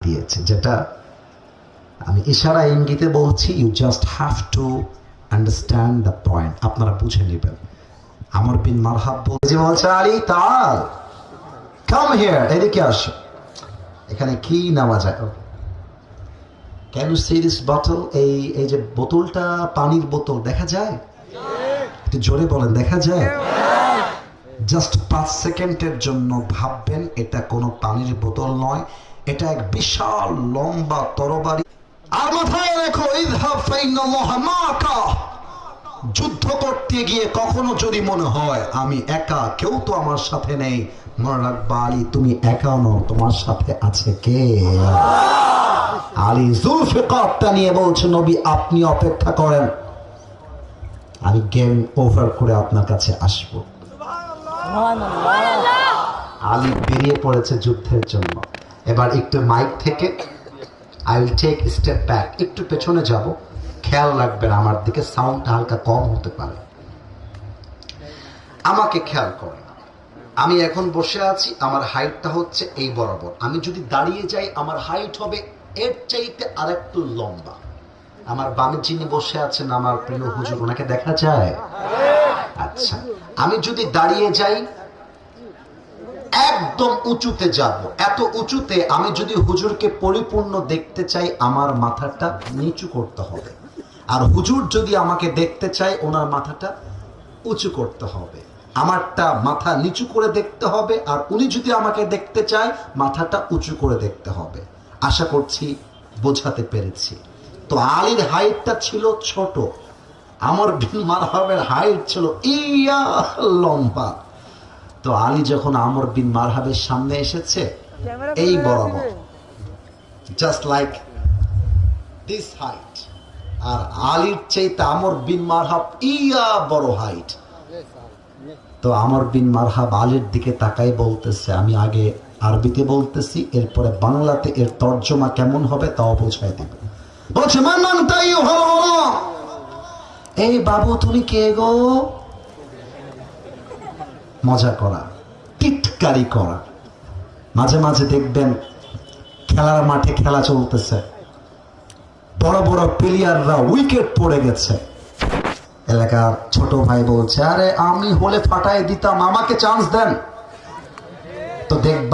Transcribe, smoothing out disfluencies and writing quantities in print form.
দিয়েছে, যেটা আমি ইশারা ইঙ্গিতে বলছি, you just have to understand the point, আপনারা বুঝে নেবেন। আমর বিন মারহাব বলছে আলী তাল কাম হিয়ার, এদিকে আসো। এখানে কি নেওয়া যায়? Can you see this bottle? এই যে বোতলটা পানির বোতল দেখা যায়? একটু জোরে বলেন, দেখা যায়? জাস্ট 5 সেকেন্ডের জন্য ভাববেন এটা কোনো পানির বোতল নয়, এটা এক বিশাল লম্বা তরবারি। আর মাথায় রেখো, ইযহাব ফাইন্নাল্লাহা মাআকা। যুদ্ধ করতে গিয়ে কখনো যদি মনে হয় আমি একা, কেউ তো আমার সাথে নেই, মনে রাখবা আলী তুমি একাও নও, তোমার সাথে আছে কে? আলী জুলফিকারটা নিয়ে বলছে নবী আপনি অপেক্ষা করেন, আমি গেম ওভার করে আপনার কাছে আসবো। আলী বেরিয়ে পড়েছে যুদ্ধের জন্য। এবার একটু মাইক থেকে I will take step back, একটু পেছনে যাব, খেয়াল রাখবেন আমার দিকে, সাউন্ডটা হালকা কম হতে পারে, আমাকে খেয়াল করেন। আমি এখন বসে আছি, আমার হাইটটা হচ্ছে এই বরাবর, আমি যদি দাঁড়িয়ে যাই আমার হাইট হবে এর চাইতে আরেকটু লম্বা। আমার বামে যিনি বসে আছেন আমার প্রিয় হুজুর, ওনাকে দেখা যায়? আচ্ছা, আমি যদি দাঁড়িয়ে যাই একদম উঁচুতে যাব, এত উঁচুতে আমি যদি হুজুরকে পরিপূর্ণ দেখতে চাই আমার মাথাটা নিচু করতে হবে, আর হুজুর যদি আমাকে দেখতে চায় ওনার মাথাটা উঁচু করতে হবে। আমারটা মাথা নিচু করে দেখতে হবে, আর উনি যদি আমাকে দেখতে চায় মাথাটা উঁচু করে দেখতে হবে। আশা করছি বোঝাতে পেরেছি। তো আলীর হাইটটা ছিল ছোট, আমর বিন মারহাবের হাইট ছিল ইয়া লম্বা। তো আলী যখন আমর বিন মারহাবের সামনে এসেছে এই বরাবর, জাস্ট লাইক দিস হাইট, আর আলীর চাইতে আমর বিন মারহাব ইয়া বড় হাইট। তো আমর বিন মারহাব আলীর দিকে তাকাই বলতেছে, আমি আগে আরবিতে বলতেছি, এরপরে বাংলাতে এর তর্জমা কেমন হবে তাও বোঝাই দিব। বলছে মান তাই এই বাবু তুমি কে গো? মজা করা, টিটকারি করা। মাঝে মাঝে দেখবেন খেলার মাঠে খেলা চলতেছে, বড় বড় প্লেয়াররা উইকেট পড়ে গেছে, এলাকার ছোট ভাই বলছে আরে আমি হলে ফাটাই দিতাম, আমাকে চান্স দেন। তো দেখবা